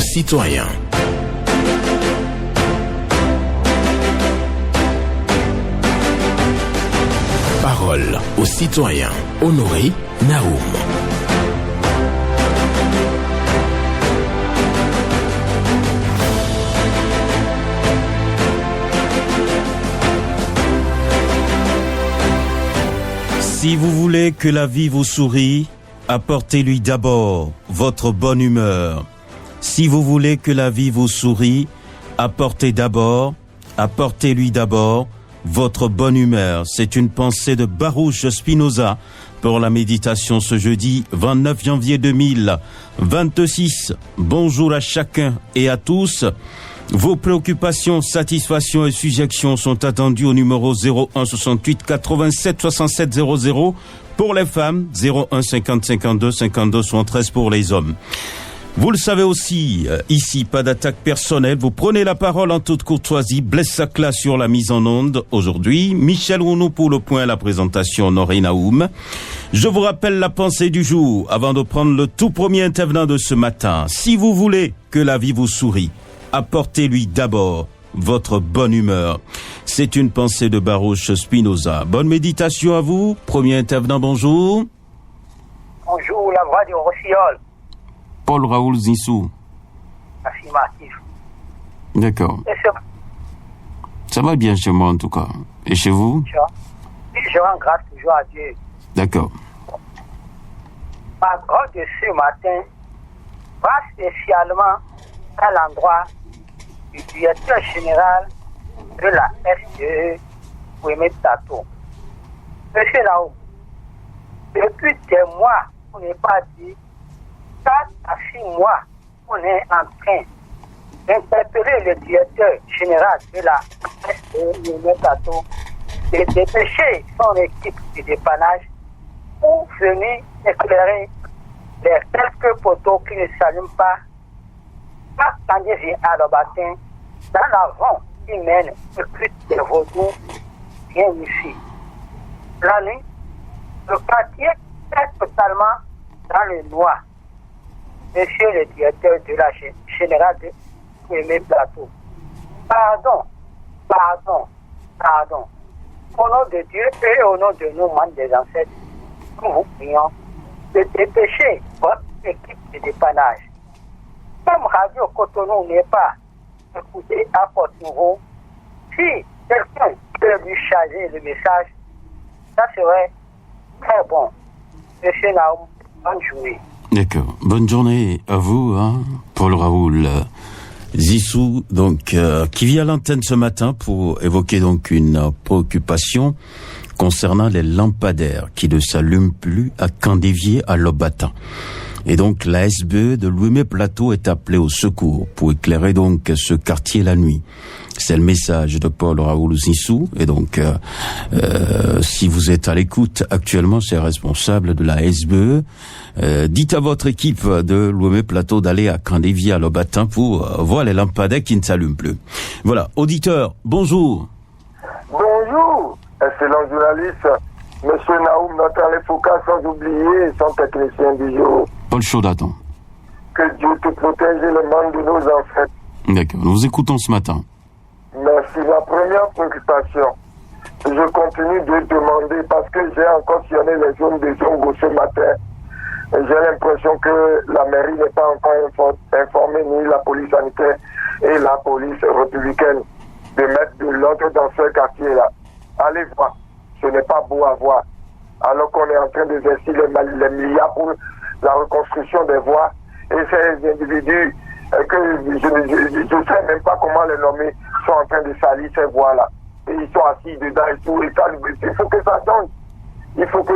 citoyens. Parole aux citoyens. Honoré Naoum. Si vous voulez que la vie vous sourie, apportez-lui d'abord votre bonne humeur. Si vous voulez que la vie vous sourie, apportez-lui d'abord votre bonne humeur. C'est une pensée de Baruch Spinoza pour la méditation ce jeudi 29 janvier 2026. Bonjour à chacun et à tous. Vos préoccupations, satisfactions et suggestions sont attendues au numéro 01 68 87 67 00 pour les femmes, 01 50 52 52 73 pour les hommes. Vous le savez aussi, ici, pas d'attaque personnelle. Vous prenez la parole en toute courtoisie. Blaise Sacla sur la mise en onde aujourd'hui. Michel Rounou pour le point, la présentation, Noré Naoum. Je vous rappelle la pensée du jour avant de prendre le tout premier intervenant de ce matin. Si vous voulez que la vie vous sourie, apportez-lui d'abord votre bonne humeur. C'est une pensée de Baruch Spinoza. Bonne méditation à vous. Premier intervenant, bonjour. Bonjour, la voix du Rossiol. Paul Raoul Zissou. Affirmatif. D'accord. Ça va bien chez moi en tout cas. Et chez vous? Je rends grâce toujours à Dieu. D'accord. Par grâce de ce matin, va spécialement à l'endroit du directeur général de la SDE, Ouémé Tato. Monsieur Naoum, depuis des mois, on n'est pas dit 4 à 6 mois, on est en train d'interpeller le directeur général de la SDE, Ouémé Tato, de dépêcher son équipe de dépannage pour venir éclairer les quelques poteaux qui ne s'allument pas à Kandévi à Lobatin, dans l'avant qui mène le plus de vaudous bien ici. La nuit, le quartier est totalement dans le noir. Monsieur le directeur de la générale de Ouémé Plateau, pardon. Au nom de Dieu et au nom de nous, membres des ancêtres, nous vous prions de dépêcher votre équipe de dépannage. Comme Radio Cotonou n'est pas écouté à Porte-Nouveau, si quelqu'un peut lui charger le message, ça serait très bon. Monsieur Naoum, bonne journée. D'accord. Bonne journée à vous, Paul Raoul Zissou, donc qui vient à l'antenne ce matin pour évoquer donc une préoccupation concernant les lampadaires qui ne s'allument plus à Kandévié à Lobata. Et donc la SBE de Ouémé Plateau est appelée au secours pour éclairer donc ce quartier la nuit. C'est le message de Paul Raoul Zissou. Et donc si vous êtes à l'écoute actuellement, c'est responsable de la SBE, dites à votre équipe de Ouémé Plateau d'aller à Kandévié à Lobatin pour voir les lampadaires qui ne s'allument plus. Voilà, auditeur, bonjour. Bonjour, excellent journaliste, Monsieur Naoum, notre Alain Foucault, sans oublier son technicien du jour. Paul Chaudaton. Que Dieu te protège et le monde de nos ancêtres. D'accord, nous vous écoutons ce matin. Merci. La première préoccupation, je continue de demander, parce que j'ai encore sillonné les zones de Zongo ce matin, j'ai l'impression que la mairie n'est pas encore informée, ni la police sanitaire et la police républicaine, de mettre de l'ordre dans ce quartier-là. Allez voir, ce n'est pas beau à voir. Alors qu'on est en train d'exercer les milliards pour la reconstruction des voies, et ces individus que je ne sais même pas comment les nommer, sont en train de salir ces voies-là. Et ils sont assis dedans et tout. Et ça, il faut que ça change. Il faut que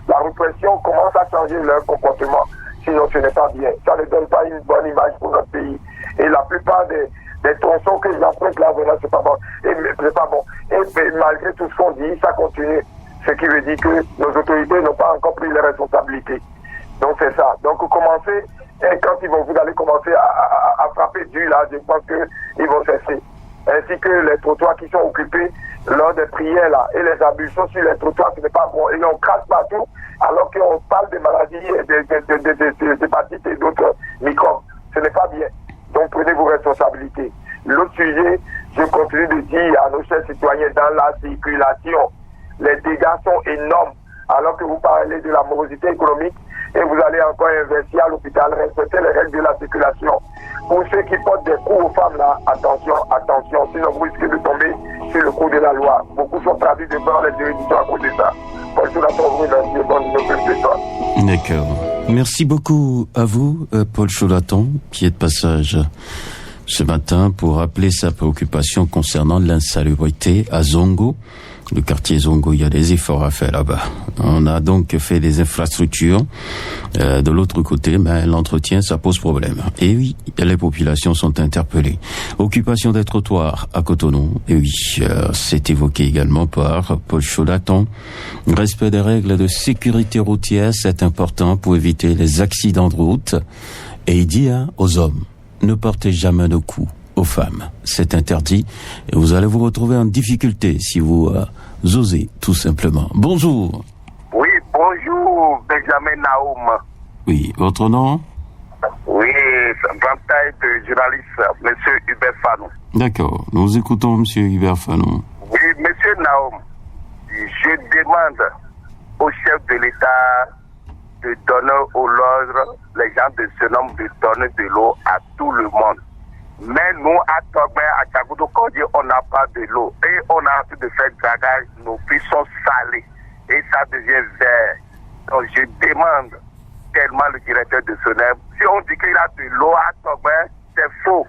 la répression commence à changer leur comportement. Sinon, ce n'est pas bien. Ça ne donne pas une bonne image pour notre pays. Et la plupart des tronçons que j'emprunte là, vraiment, c'est pas bon. C'est pas bon. Et malgré tout ce qu'on dit, ça continue. Ce qui veut dire que nos autorités n'ont pas encore pris les responsabilités. Donc c'est ça. Donc commencez, et quand vous allez commencer à frapper dur là, je pense qu'ils vont cesser. Ainsi que les trottoirs qui sont occupés lors des prières là, et les ablutions sur les trottoirs, ce n'est pas bon. Et on crache partout, alors qu'on parle de maladies, d'hépatite et d'autres microbes. ce n'est pas bien. Donc prenez vos responsabilités. L'autre sujet, je continue de dire à nos chers citoyens dans la circulation, les dégâts sont énormes. Alors que vous parlez de la morosité économique et vous allez encore investir à l'hôpital, respecter les règles de la circulation. Pour ceux qui portent des coups aux femmes là, attention, sinon vous risquez de tomber sur le coup de la loi. Beaucoup sont traduits devant les juridictions à cause de ça. Paul Choulaton, vous remercie, bonne nouvelle. D'accord. Merci beaucoup à vous, Paul Choulaton, qui est de passage ce matin pour rappeler sa préoccupation concernant l'insalubrité à Zongo. Le quartier Zongo, il y a des efforts à faire là-bas. On a donc fait des infrastructures. De l'autre côté, mais l'entretien, ça pose problème. Et oui, les populations sont interpellées. Occupation des trottoirs à Cotonou. Et oui, c'est évoqué également par Paul Choulaton. Respect des règles de sécurité routière, c'est important pour éviter les accidents de route. Et il dit aux hommes, ne portez jamais de coups aux femmes. C'est interdit et vous allez vous retrouver en difficulté si vous osez, tout simplement. Bonjour. Oui, bonjour, Benjamin Naoum. Oui, votre nom? Oui, grand taille de journaliste, monsieur Hubert Fanou. D'accord, nous écoutons monsieur Hubert Fanou. Oui, monsieur Naoum, je demande au chef de l'État de donner au l'ordre, les gens de ce nombre de donner de l'eau à tout le monde. Mais nous, à Togbe, à Tchagoudou-Kodi, on n'a pas de l'eau. Et on a envie de faire dragage, nos puits sont salés. Et ça devient vert. Donc je demande tellement le directeur de SONEB, si on dit qu'il a de l'eau à Togbe, c'est faux.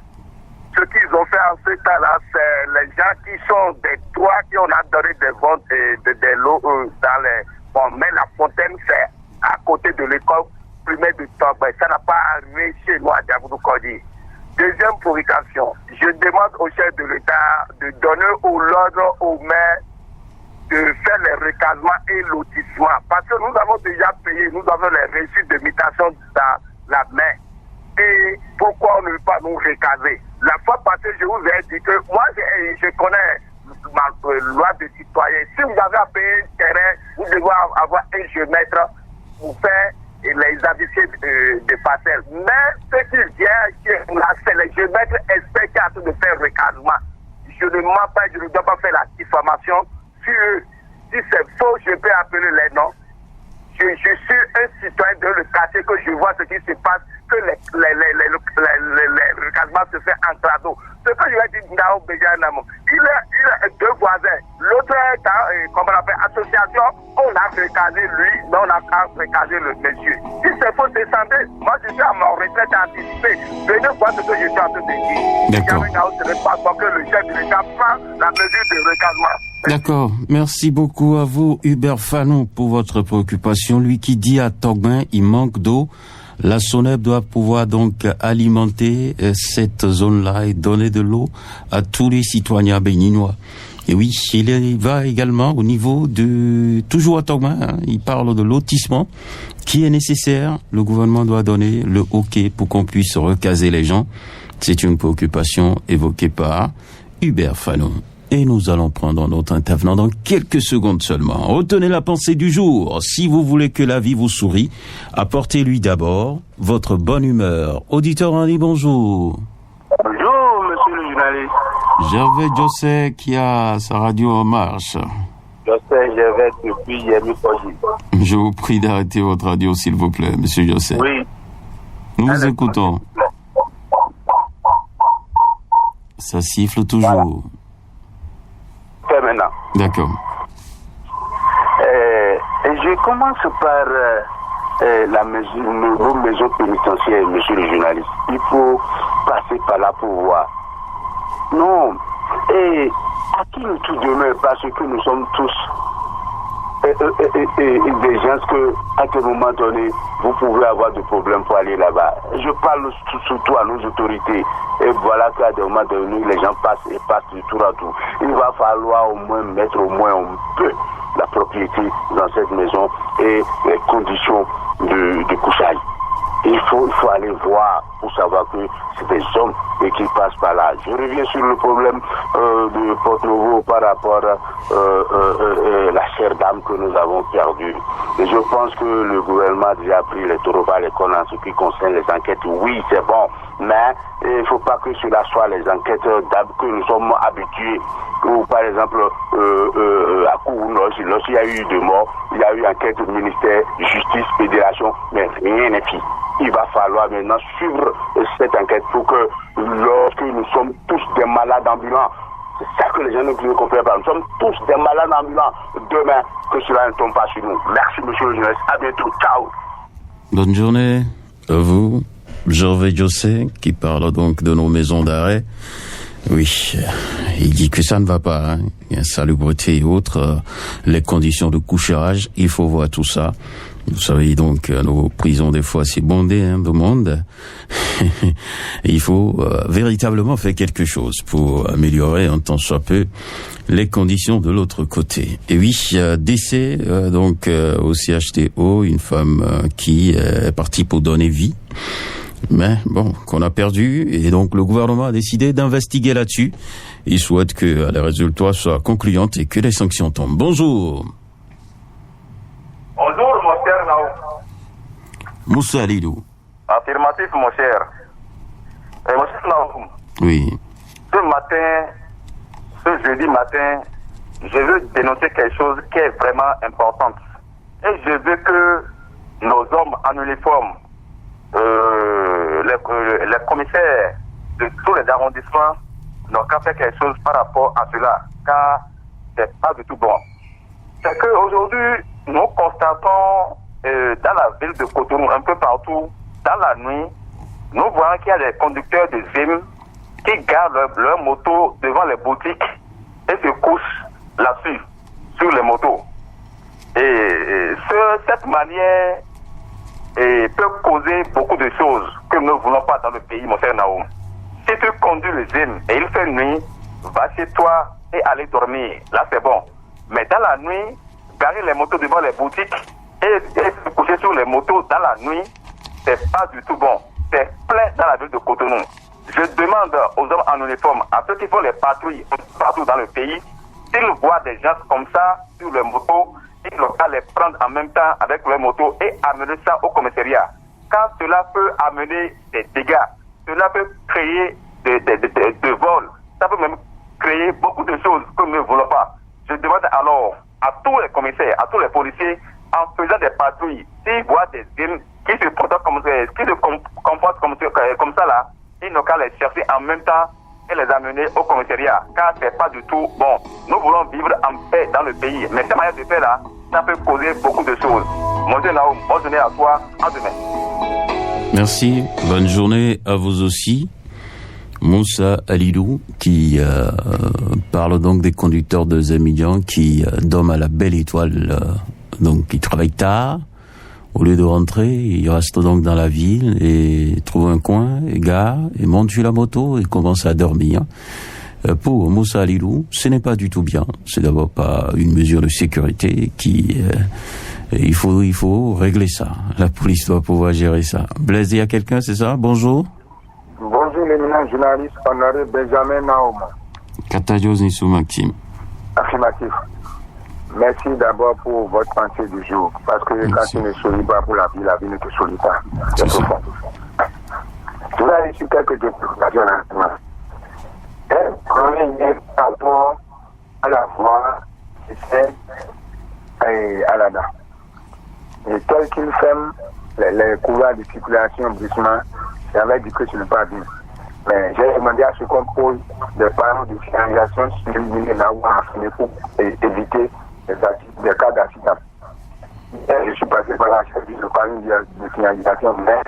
Ce qu'ils ont fait en ce temps-là, c'est les gens qui sont des toits qui on a donné des ventes de l'eau dans les... Bon, mais la fontaine, c'est à côté de l'école primaire de Togbe. Ça n'a pas arrivé chez nous à Tchagoudou-Kodi. Deuxième provocation, je demande au chef de l'État de donner l'ordre aux maires de faire les recasements et lotissements. Parce que nous avons déjà payé, nous avons les reçus de mutation dans la main. Et pourquoi on ne veut pas nous recaser? La fois passée, je vous ai dit que moi, je connais ma loi de citoyen. Si vous avez à payer un terrain, vous devez avoir un géomètre pour faire les additions de parcelles. Mais ce qui vient là, c'est les géomètres experts qui ont de faire recasement. Je ne mens pas, je ne dois pas faire la diffamation sur eux. Si c'est faux, je peux appeler les noms. Je suis un citoyen de le quartier que je vois ce qui se passe, que le recasement se fait en clado. Ce que je vais dire, Nao Béjanamo, il a deux voisins. L'autre est dans, comme on appelle, association, on a recasé lui, mais on a recasé le monsieur. Si c'est faux, descendez. Moi, je suis à ma retraite anticipée. Venez voir ce que je suis en train de dire. D'accord. Ce n'est pas pour que le chef de l'État prend la mesure de recasement. D'accord. Merci beaucoup à vous, Hubert Fanou, pour votre préoccupation. Lui qui dit à Togbin, il manque d'eau. La SONEB doit pouvoir donc alimenter cette zone-là et donner de l'eau à tous les citoyens béninois. Et oui, il va également au niveau de, toujours à Togbin, il parle de lotissement qui est nécessaire. Le gouvernement doit donner le OK pour qu'on puisse recaser les gens. C'est une préoccupation évoquée par Hubert Fanou. Et nous allons prendre notre intervenant dans quelques secondes seulement. Retenez la pensée du jour. Si vous voulez que la vie vous sourie, apportez-lui d'abord votre bonne humeur. Auditeur Andy, bonjour. Bonjour, monsieur le journaliste. Gervais José qui a sa radio en marche. Gervais depuis Yemi Koji. Je vous prie d'arrêter votre radio, s'il vous plaît, monsieur José. Oui. Nous vous écoutons. Ça siffle toujours. Voilà. Fait maintenant. D'accord. Je commence par vos maisons pénitentiaires, monsieur le journaliste. Il faut passer par là pour voir. Non. Et à qui nous tout demeure, parce que nous sommes tous des gens que, à un moment donné, vous pouvez avoir des problèmes pour aller là-bas. Je parle surtout à nos autorités. Et voilà qu'à des moments donnés, les gens passent et passent du tour à tour. Il va falloir au moins mettre au moins un peu la propriété dans cette maison et les conditions de couchage. Il faut aller voir pour savoir que c'est des hommes et qui passe par là. Je reviens sur le problème de Porto-Novo par rapport à la chère dame que nous avons perdue. Et je pense que le gouvernement a déjà pris les taureaux par les cornes en ce qui concerne les enquêtes. Oui, c'est bon, mais il ne faut pas que cela soit les enquêtes que nous sommes habitués. Ou par exemple, à Kourou, lorsqu'il y a eu de morts, il y a eu enquête du ministère, justice, fédération, mais rien n'est fait. Il va falloir maintenant suivre cette enquête pour que lorsque nous sommes tous des malades ambulants, c'est ça que les gens ne comprennent pas. Nous sommes tous des malades ambulants. Demain, que cela ne tombe pas sur nous. Merci, monsieur le journaliste. À bientôt. Ciao. Bonne journée à vous. Gervais Jossé, qui parle donc de nos maisons d'arrêt. Oui, il dit que ça ne va pas, hein. Il y a salubrité et autres, les conditions de couchage, il faut voir tout ça. Vous savez donc, nos prisons des fois c'est bondé de monde. Il faut véritablement faire quelque chose pour améliorer un tant soit peu les conditions de l'autre côté. Et oui, décès donc au CHTO, une femme qui est partie pour donner vie. Mais bon, qu'on a perdu, et donc le gouvernement a décidé d'investiguer là-dessus. Il souhaite que les résultats soient concluants et que les sanctions tombent. Bonjour. Bonjour, mon cher Naou. Moussa Alidou. Affirmatif, mon cher. Mon cher Naou. Oui. Ce jeudi matin, je veux dénoncer quelque chose qui est vraiment important. Et je veux que nos hommes en uniforme, les commissaires de tous les arrondissements n'ont qu'à faire quelque chose par rapport à cela, car c'est pas du tout bon. C'est qu'aujourd'hui, nous constatons dans la ville de Cotonou, un peu partout, dans la nuit, nous voyons qu'il y a des conducteurs de ZIM qui gardent leur moto devant les boutiques et se couchent là-dessus, sur les motos. Et cette manière peut causer beaucoup de choses que nous ne voulons pas dans le pays, mon cher Naoum. Si tu conduis le ZIM et il fait nuit, va chez toi et allez dormir. Là, c'est bon. Mais dans la nuit, garer les motos devant les boutiques et se coucher sur les motos dans la nuit, c'est pas du tout bon. C'est plein dans la ville de Cotonou. Je demande aux hommes en uniforme, à ceux qui font les patrouilles partout dans le pays, s'ils voient des gens comme ça sur les motos, ils n'ont qu'à les prendre en même temps avec leurs motos et amener ça au commissariat. Car cela peut amener des dégâts, cela peut créer des vols, ça peut même créer beaucoup de choses que nous ne voulons pas. Je demande alors à tous les commissaires, à tous les policiers, en faisant des patrouilles, s'ils voient des îles qui se comportent comme ça là, ils n'ont qu'à les chercher en même temps et les amener au commissariat, car c'est pas du tout bon. Nous voulons vivre en paix dans le pays, mais cette manière de faire là, ça peut causer beaucoup de choses. Mon Dieu Naoum, bonne journée à toi, à demain. Merci, bonne journée à vous aussi. Moussa Alidou, qui parle donc des conducteurs de Zemilian qui dorment à la belle étoile, donc qui travaillent tard. Au lieu de rentrer, ils restent donc dans la ville et trouvent un coin, et gare, et montent sur la moto et commencent à dormir. Pour Moussa Alidou, ce n'est pas du tout bien. C'est d'abord pas une mesure de sécurité qui... il faut régler ça. La police doit pouvoir gérer ça. Blaise, il y a quelqu'un, c'est ça? Bonjour. Bonjour, l'éminent journaliste honoré Benjamin Naoum. Katadios Nissou Maxime. Affirmatif. Merci d'abord pour votre pensée du jour. Parce que quand tu ne souris pas pour la vie ne te sourit pas. C'est ça. Je vais aller sur quelques déclarations maintenant. Un premier rapport à la voix, c'est à la dame. Et tel qu'il ferme les couloirs de circulation brusquement, j'avais dit que ce n'est pas bien. Mais j'ai demandé à ce qu'on pose des panneaux de signalisation sur le milieu là où on a fini pour éviter des cas d'accident. Je suis passé par la chef de panneau de signalisation, mais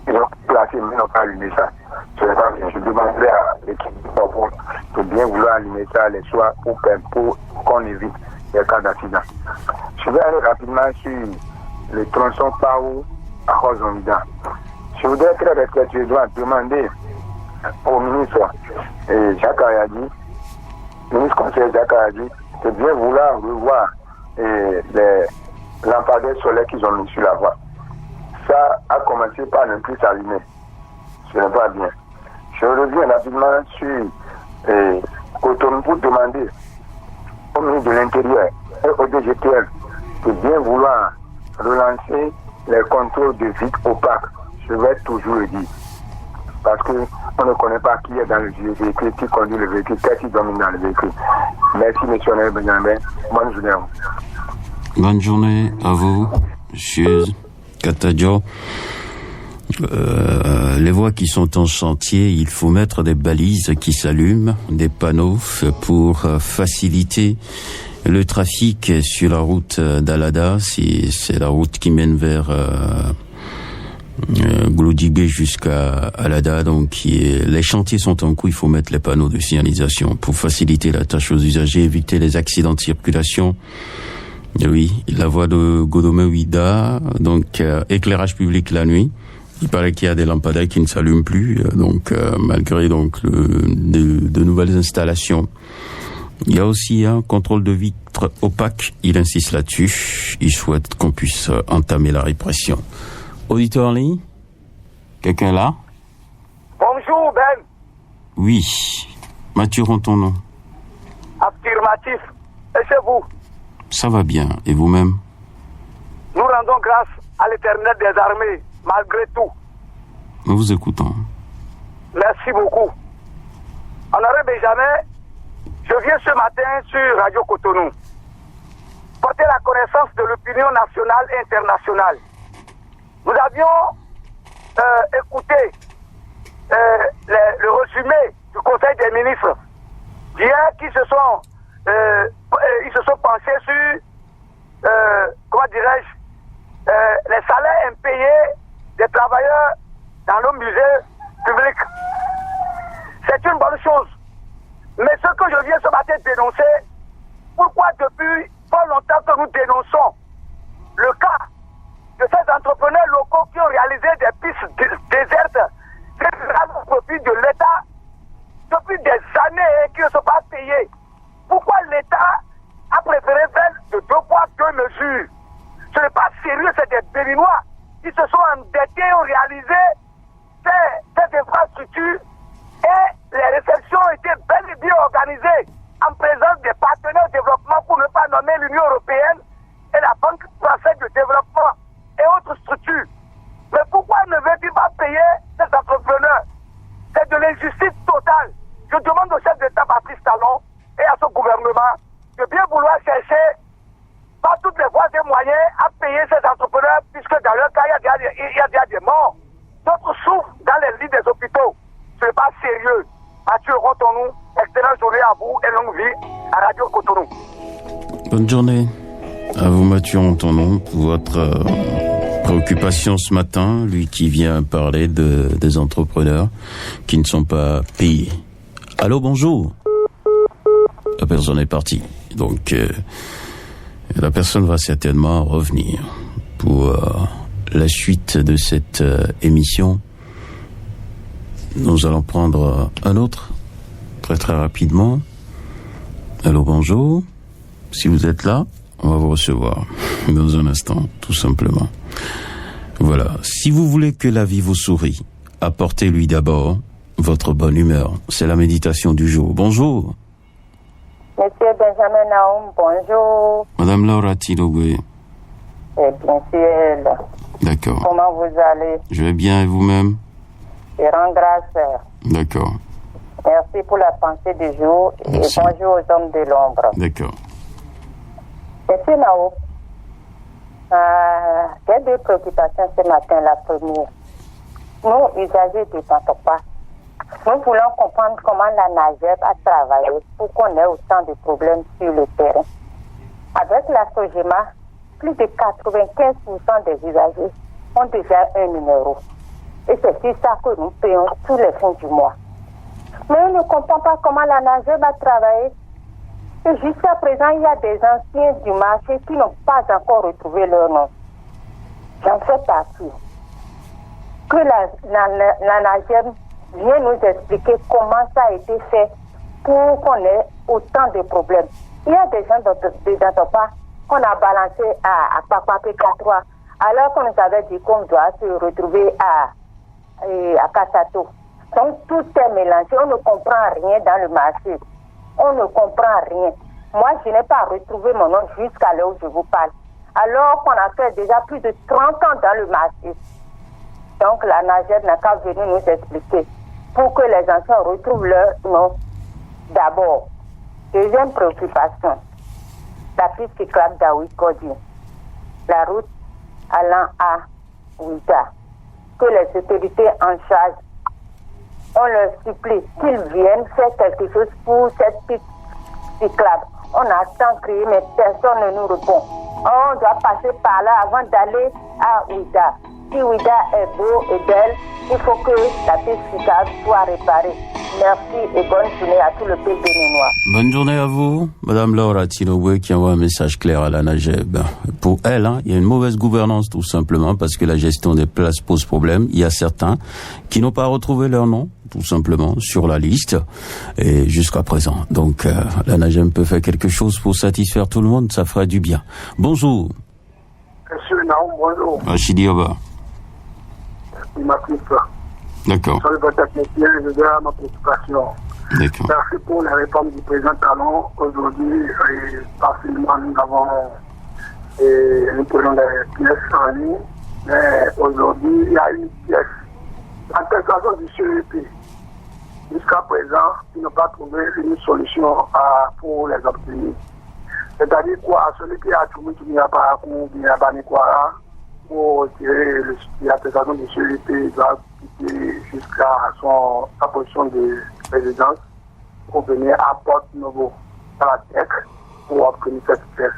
ils ont placé, mais ils n'ont pas allumé ça. Je demanderai à l'équipe de bien vouloir allumer ça les soirs pour qu'on évite les cas d'accident. Je vais aller rapidement sur le tronçon Pao à Rosonda. Je voudrais très respectueusement demander au ministre Jacques Ayadi, ministre conseiller Jacques Ayadi, de bien vouloir revoir les lampadaires solaires qu'ils ont mis sur la voie. Ça a commencé par ne plus s'allumer. Ce n'est pas bien. Je reviens rapidement sur Cotonou pour demander au ministre de l'Intérieur et au DGTL de bien vouloir relancer les contrôles de vide opaques. Je vais toujours le dire. Parce qu'on ne connaît pas qui est dans le véhicule, qui conduit le véhicule, qui domine dans le véhicule. Merci, monsieur Benjamin. Bonne journée à vous. Bonne journée à vous, monsieur Katadio. Les voies qui sont en chantier, il faut mettre des balises qui s'allument, des panneaux pour faciliter le trafic sur la route d'Alada. C'est la route qui mène vers Glodibé jusqu'à Alada. Donc les chantiers sont en cours, il faut mettre les panneaux de signalisation pour faciliter la tâche aux usagers, éviter les accidents de circulation. Oui, la voie de Godomé-Ouida, donc éclairage public la nuit. Il paraît qu'il y a des lampadaires qui ne s'allument plus, donc malgré donc de nouvelles installations. Il y a aussi un contrôle de vitres opaques. Il insiste là-dessus. Il souhaite qu'on puisse entamer la répression. Auditeur en ligne, quelqu'un là? Bonjour Ben. Oui. Mathieu, ton nom. Affirmatif. Et c'est vous? Ça va bien. Et vous-même? Nous rendons grâce à l'Éternel des armées, malgré tout. Nous vous écoutons. Merci beaucoup. Honoré Benjamin, je viens ce matin sur Radio Cotonou porter la connaissance de l'opinion nationale et internationale. Nous avions écouté le résumé du Conseil des ministres d'hier qui se sont penchés sur, comment dirais-je, les salaires impayés des travailleurs dans le musée public. C'est une bonne chose. Mais ce que je viens ce matin dénoncer, pourquoi depuis pas longtemps que nous dénonçons le cas de ces entrepreneurs locaux qui ont réalisé des pistes désertes au profit de l'État depuis des années qui ne sont pas payés. Pourquoi l'État a préféré faire de 2 poids 2 mesures? Ce n'est pas sérieux, c'est des Béninois qui se sont endettés et ont réalisé ces infrastructures et les réceptions ont été bel et bien organisées en présence des partenaires de développement, pour ne pas nommer l'Union européenne et la Banque française de développement et autres structures. Mais pourquoi ne veut-il pas payer ces entrepreneurs? C'est de l'injustice totale. Je demande au chef d'État Patrice Talon et à son gouvernement de bien vouloir chercher par toutes les voies et moyens à payer ces entrepreneurs, puisque dans leur cas, il y a déjà des morts. D'autres souffrent dans les lits des hôpitaux. Ce n'est pas sérieux. Mathieu Rotonou, excellente journée à vous et longue vie à Radio Cotonou. Bonne journée à vous, Mathieu Rotonou, pour votre préoccupation ce matin, lui qui vient parler des entrepreneurs qui ne sont pas payés. Allô, bonjour. La personne est partie. Donc, la personne va certainement revenir pour la suite de cette émission. Nous allons prendre un autre très très rapidement. Allô, bonjour. Si vous êtes là, on va vous recevoir dans un instant, tout simplement. Voilà. Si vous voulez que la vie vous sourie, apportez-lui d'abord votre bonne humeur. C'est la méditation du jour. Bonjour. Monsieur Benjamin Naoum, bonjour. Madame Laura Tilogwe. Eh bien, c'est elle. D'accord. Comment vous allez? Je vais bien, et vous-même? Je rends grâce. D'accord. Merci pour la pensée du jour. Merci. Et bonjour aux hommes de l'ombre. D'accord. Monsieur Naoum, j'ai 2 préoccupations ce matin. La première, nous, usagers de Tantopa, nous voulons comprendre comment la NAGEP a travaillé pour qu'on ait autant de problèmes sur le terrain. Avec la SOGEMA, plus de 95% des usagers ont déjà un numéro. Et c'est sur ça que nous payons tous les fins du mois. Mais on ne comprend pas comment la NAGEP va travailler. Et jusqu'à présent, il y a des anciens du marché qui n'ont pas encore retrouvé leur nom. J'en fais partie. Que la NAGEP vient nous expliquer comment ça a été fait pour qu'on ait autant de problèmes. Il y a des gens dans Topa qu'on a balancé à Papa PK3, alors qu'on nous avait dit qu'on doit se retrouver à Kassato. Donc tout est mélangé, on ne comprend rien dans le marché. On ne comprend rien. Moi, je n'ai pas retrouvé mon nom jusqu'à l'heure où je vous parle. Alors qu'on a fait déjà plus de 30 ans dans le marché. Donc la NAGEB n'a qu'à venir nous expliquer pour que les enfants retrouvent leur nom d'abord. Deuxième préoccupation, la piste cyclable d'Aouikodi, la route allant à Ouida, que les autorités en charge, on leur supplie qu'ils viennent faire quelque chose pour cette piste cyclable. On attend crier, mais personne ne nous répond. On doit passer par là avant d'aller à Ouida. Si Ouida est beau et belle, il faut que la piste cyclable soit réparée. Merci et bonne journée à tout le pays béninois. Bonne journée à vous, Madame Laura Tinobwe, qui envoie un message clair à la NAGEB. Pour elle, il y a une mauvaise gouvernance tout simplement parce que la gestion des places pose problème. Il y a certains qui n'ont pas retrouvé leur nom, tout simplement, sur la liste et jusqu'à présent. Donc, la NAGEB peut faire quelque chose pour satisfaire tout le monde, ça fera du bien. Bonjour. Monsieur Naoum, bonjour. Rachidi Oba. D'accord. Sur le vote technicien, je vais à ma préoccupation. D'accord. Merci pour la réforme du président Talon. Aujourd'hui, partiellement, nous prenons les pièces en ligne. Mais aujourd'hui, il y a une pièce. L'intégration du CEP. Jusqu'à présent, ils n'ont pas trouvé une solution pour les obtenir. C'est-à-dire quoi, celui qui a trouvé qu'il n'y a pas Banikwara, pour retirer l'attestation du CEP, il doit quitter jusqu'à sa position de présidence pour venir à Porte-Nouveau, à la tech, pour obtenir cette pièce.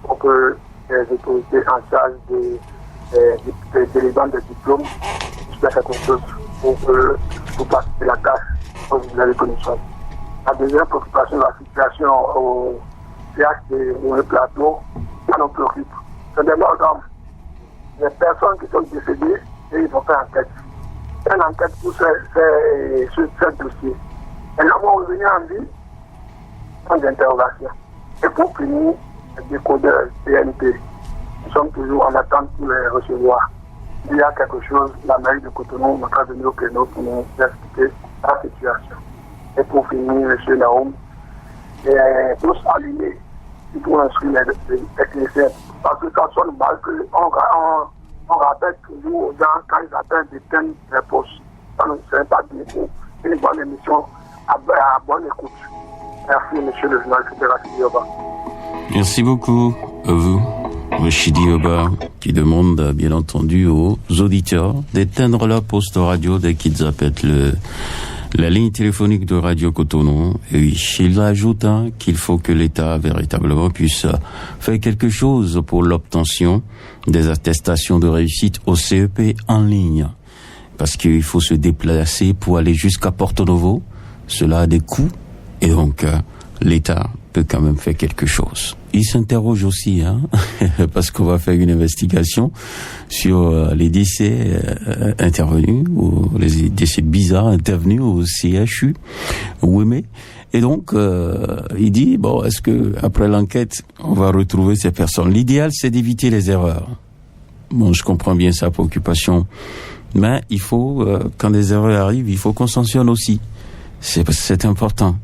Pour que les autorités en charge des déléguants de diplômes puissent faire quelque chose pour passer la tâche aux reconnaissances. La deuxième préoccupation de la situation au CH de Plateau, ça nous préoccupe. C'est des morts d'hommes. Les personnes qui sont décédées et ils vont faire enquête. Une enquête pour ce dossier. Et là, on va revenir en vie, point d'interrogation. Et pour finir, les décodeurs TNT, nous sommes toujours en attente pour les recevoir. Il y a quelque chose, la mairie de Cotonou n'a pas venu au créneau pour nous expliquer la situation. Et pour finir, M. Naoum, tous alignés, il faut inscrire les techniciens. Parce que ça sonne mal, on rappelle toujours aux gens quand ils appellent des thèmes des postes. Ça ne serait pas bien pour une bonne émission à bonne écoute. Merci, monsieur le journaliste de Rachidi Oba. Merci beaucoup à vous, Rachidi Oba, qui demande bien entendu aux auditeurs d'éteindre leur poste radio dès qu'ils appellent la ligne téléphonique de Radio Cotonou. Et oui, il ajoute qu'il faut que l'État véritablement puisse faire quelque chose pour l'obtention des attestations de réussite au CEP en ligne. Parce qu'il faut se déplacer pour aller jusqu'à Porto-Novo. Cela a des coûts. Et donc, l'État peut quand même faire quelque chose. Il s'interroge aussi, parce qu'on va faire une investigation sur les décès intervenus, ou les décès bizarres intervenus au CHU Ouémé. Et donc, il dit, bon, est-ce que après l'enquête, on va retrouver ces personnes? L'idéal, c'est d'éviter les erreurs. Bon, je comprends bien sa préoccupation, mais il faut, quand des erreurs arrivent, il faut qu'on sanctionne aussi. C'est important.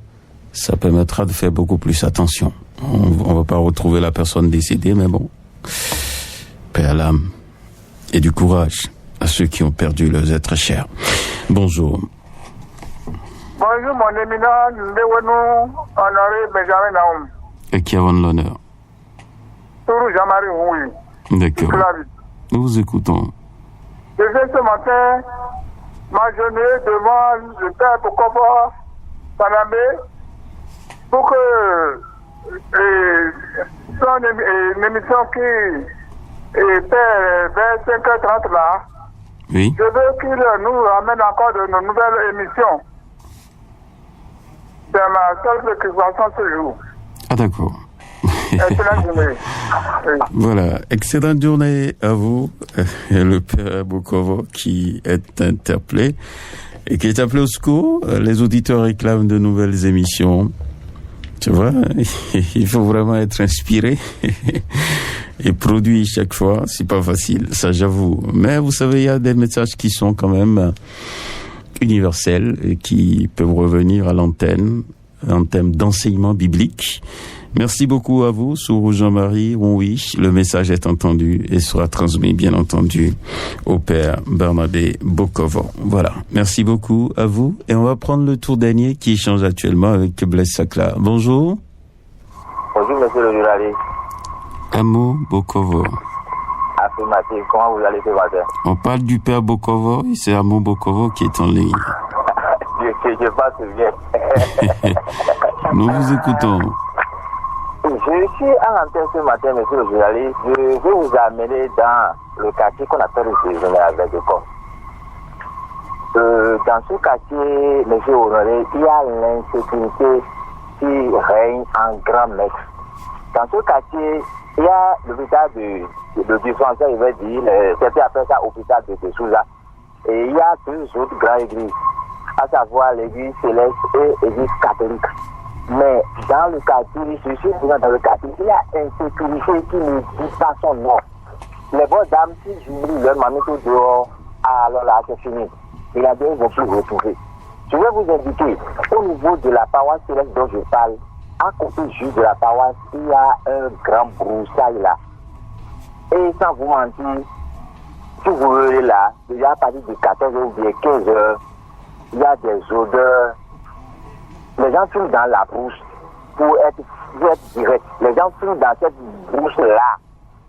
Ça permettra de faire beaucoup plus attention. On va pas retrouver la personne décédée, mais bon. Paix à l'âme. Et du courage à ceux qui ont perdu leurs êtres chers. Bonjour. Bonjour, mon éminent, Ndewenu, honoré Benjamin Naoum. Et qui a l'honneur? Tourou Jamari, oui. D'accord. Nous vous écoutons. Je viens ce matin m'agenouiller devant le père Pokofa Panamé pour que une émission qui était vers 5h30 là, oui. Je veux qu'il nous ramène encore de nos nouvelles émissions. C'est ma seule préoccupation ce jour. Ah d'accord. Excellente journée. Oui. Voilà, excellente journée à vous, le père Bokovo qui est interpellé et qui est appelé au secours. Les auditeurs réclament de nouvelles émissions. Tu vois, il faut vraiment être inspiré et produit chaque fois. C'est pas facile, ça j'avoue. Mais vous savez, il y a des messages qui sont quand même universels qui peuvent revenir à l'antenne en thème d'enseignement biblique. Merci beaucoup à vous, Sourou Jean-Marie. Oui, le message est entendu et sera transmis, bien entendu, au Père Bernabé Bokovo. Voilà. Merci beaucoup à vous. Et on va prendre le tour dernier qui échange actuellement avec Blaise Sakla. Bonjour. Bonjour, monsieur le journaliste. Amo Bokovo. Affirmatif, comment vous allez ce matin? On parle du Père Bokovo et c'est Amo Bokovo qui est en ligne. je passe bien. Nous vous écoutons. Je suis à l'antenne ce matin, monsieur le journaliste. Je vais vous amener dans le quartier qu'on appelle le Séjourné avec le corps. Dans ce quartier, monsieur Honoré, il y a l'insécurité qui règne en grand maître. Dans ce quartier, il y a l'hôpital de dispensaire, il va dire, c'était appelé ça hôpital de Souza. Et il y a deux autres grandes églises, à savoir l'église céleste et l'église catholique. Mais dans le quartier, je suis dans le quartier, il y a insécurité qui ne dit pas son nom. Les bonnes dames, si j'oublie leur mamie tout dehors, alors là, c'est fini. Et la deux vont plus retrouver. Je vais vous indiquer, au niveau de la paroisse céleste dont je parle, à côté juste de la paroisse, il y a un grand broussaille là. Et sans vous mentir, si vous voulez là, déjà à partir de 14h ou bien 15h, il y a des odeurs. Les gens fument dans la brousse pour être direct. Les gens fument dans cette brousse-là.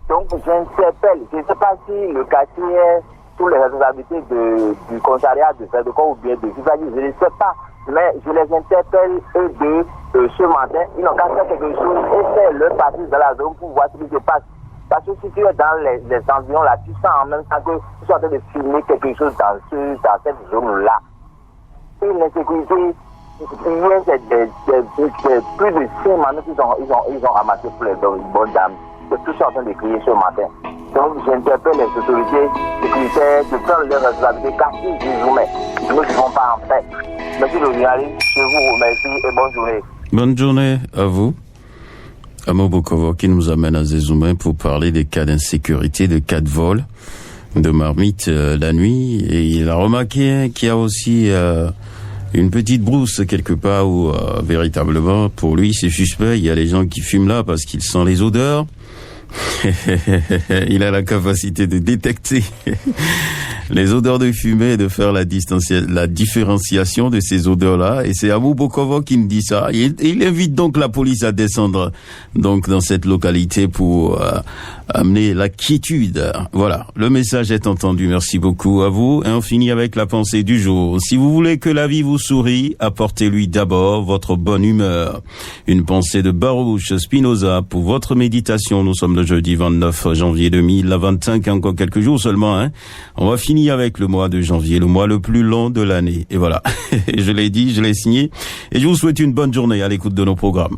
Donc, j'interpelle. Je ne sais pas si le quartier est sous les responsabilités du commissariat de Verdecor ou bien de Vivaldi. Je ne sais pas. Mais je les interpelle, eux deux, ce matin. Ils n'ont qu'à faire quelque chose et faire leur partie dans la zone pour voir ce qui se passe. Parce que si tu es dans les environs là, tu sens en même temps que tu es en train de filmer quelque chose dans cette zone-là. Et l'insécurité, hier, c'est plus de 5 manœuvres qu'ils ont ramassé pour les bonnes dames. C'est tout ça en train de crier ce matin. Donc, j'interpelle les autorités sécuritaires de prendre leurs responsabilités car ils disent, mais nous ne vivons pas en paix. Monsieur le journaliste, je vous remercie et bonne journée. Bonne journée à vous. Amo Bokovo qui nous amène à Zezoumen pour parler des cas d'insécurité, de cas de vol, de marmite la nuit. Et il a remarqué qu'il y a aussi une petite brousse quelque part où véritablement pour lui c'est suspect. Il y a les gens qui fument là parce qu'ils sentent les odeurs. Il a la capacité de détecter les odeurs de fumée et de faire la différenciation de ces odeurs-là. Et c'est Amo Bokovo qui me dit ça. Il invite donc la police à descendre donc dans cette localité pour amener la quiétude. Voilà, le message est entendu. Merci beaucoup à vous. Et on finit avec la pensée du jour. Si vous voulez que la vie vous sourie, apportez-lui d'abord votre bonne humeur. Une pensée de Baruch Spinoza pour votre méditation. Nous sommes le jeudi 29 janvier 2025, encore quelques jours seulement. On va finir avec le mois de janvier, le mois le plus long de l'année. Et voilà, je l'ai dit, je l'ai signé. Et je vous souhaite une bonne journée à l'écoute de nos programmes.